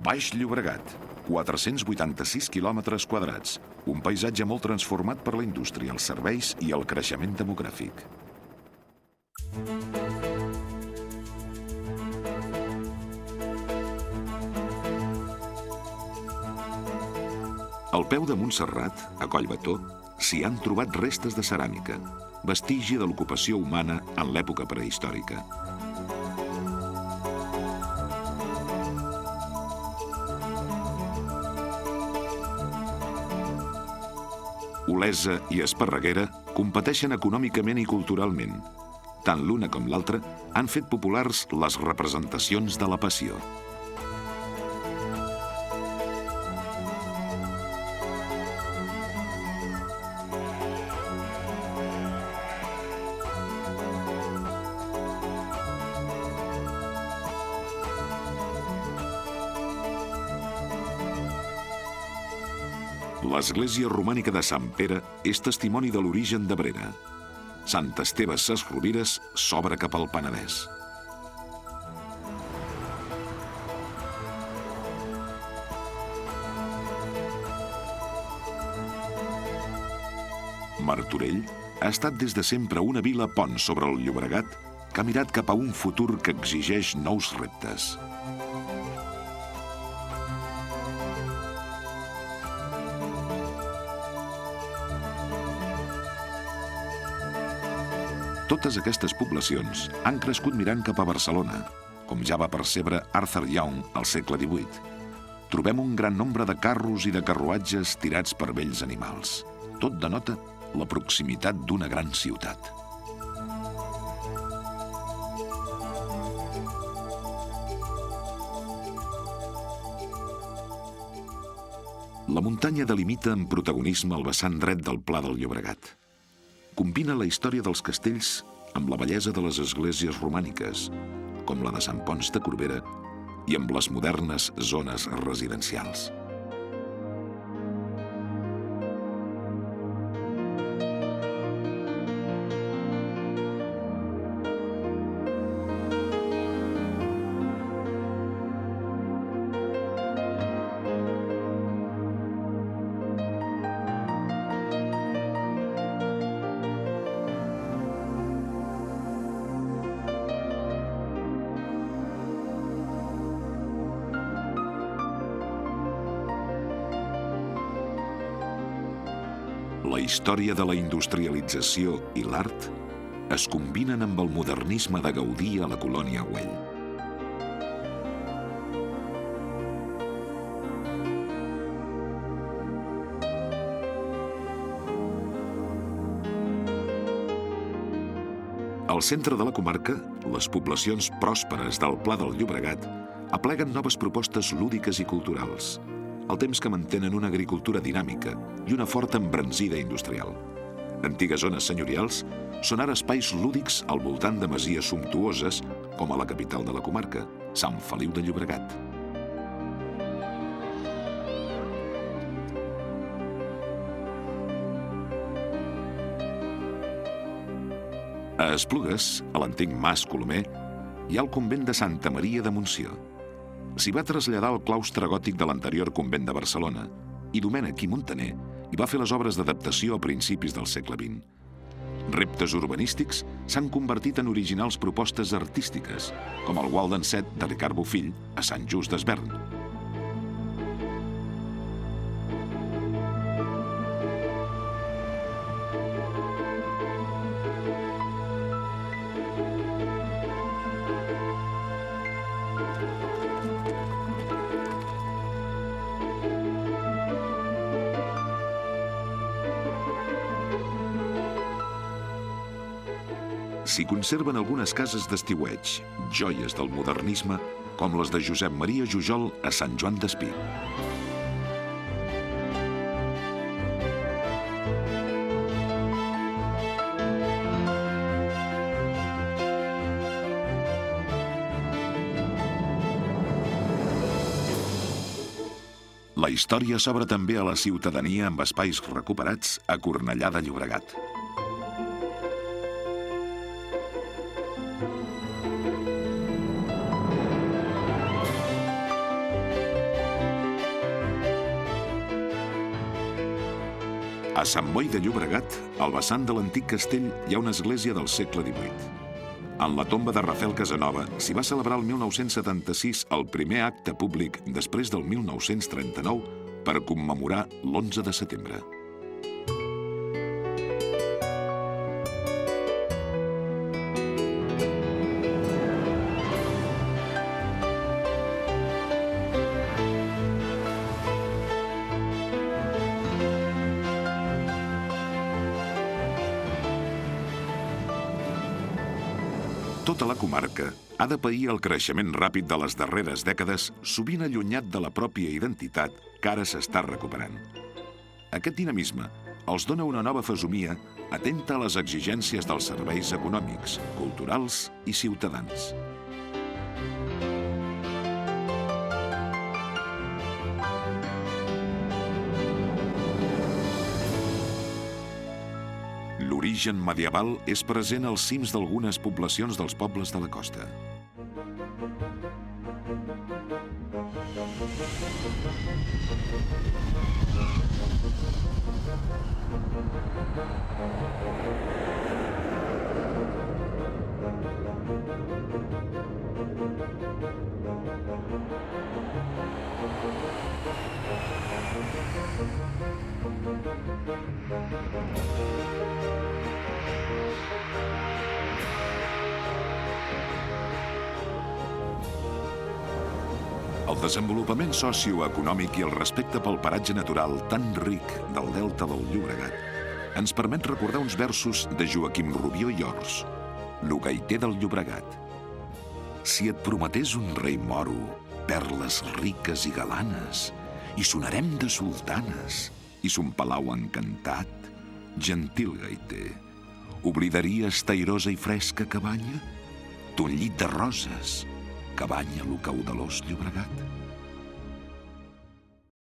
Baix Llobregat, 486 quilòmetres quadrats, un paisatge molt transformat per la indústria, els serveis i el creixement demogràfic. Al peu de Montserrat, a Collbató, s'hi han trobat restes de ceràmica, vestigi de l'ocupació humana en l'època prehistòrica. Olesa i Esparreguera competeixen econòmicament i culturalment. Tant l'una com l'altra han fet populars les representacions de la passió. L'església romànica de Sant Pere és testimoni de l'origen d'Abrera. Sant Esteve Ses Rovires s'obre cap al Penedès. Martorell ha estat des de sempre una vila pont sobre el Llobregat que ha mirat cap a un futur que exigeix nous reptes. Totes aquestes poblacions han crescut mirant cap a Barcelona, com ja va percebre Arthur Young al segle XVIII. Trobem un gran nombre de carros i de carruatges tirats per vells animals. Tot denota la proximitat d'una gran ciutat. La muntanya delimita amb protagonisme el vessant dret del Pla del Llobregat. Combina la història dels castells amb la bellesa de les esglésies romàniques, com la de Sant Ponç de Corbera, i amb les modernes zones residencials. La història de la industrialització i l'art es combinen amb el modernisme de Gaudí a la colònia Güell. Al centre de la comarca, les poblacions pròsperes del Pla del Llobregat apleguen noves propostes lúdiques i culturals, al temps que mantenen una agricultura dinàmica i una forta embranzida industrial. Antigues zones senyorials són ara espais lúdics al voltant de masies sumptuoses, com a la capital de la comarca, Sant Feliu de Llobregat. A Esplugues, a l'antic Mas Colomer, hi ha el convent de Santa Maria de Montsió. S'hi va traslladar el claustre gòtic de l'anterior convent de Barcelona i Domènec i Montaner hi va fer les obres d'adaptació a principis del segle XX. Reptes urbanístics s'han convertit en originals propostes artístiques, com el Walden Set de Ricard Bofill a Sant Just d'Esvern. S'hi conserven algunes cases d'estiueig, joies del modernisme, com les de Josep Maria Jujol a Sant Joan d'Espí. La història s'obre també a la ciutadania amb espais recuperats a Cornellà de Llobregat. A Sant Boi de Llobregat, al vessant de l'antic castell, hi ha una església del segle XVIII. En la tomba de Rafael Casanova s'hi va celebrar el 1976 el primer acte públic després del 1939 per commemorar l'11 de setembre. Tota la comarca ha de pair el creixement ràpid de les darreres dècades, sovint allunyat de la pròpia identitat que ara s'està recuperant. Aquest dinamisme els dona una nova fesomia atenta a les exigències dels serveis econòmics, culturals i ciutadans. L'origen medieval és present als cims d'algunes poblacions dels pobles de la costa. El desenvolupament socioeconòmic i el respecte pel paratge natural tan ric del delta del Llobregat ens permet recordar uns versos de Joaquim Rubió i Ors, lo gaiter del Llobregat. Si et prometés un rei moro, perles riques i galanes, i sonarem de sultanes, i son palau encantat, gentil gaiter, oblidaries tairosa i fresca cabanya? Ton llit de roses, que banya lo caudalós Llobregat?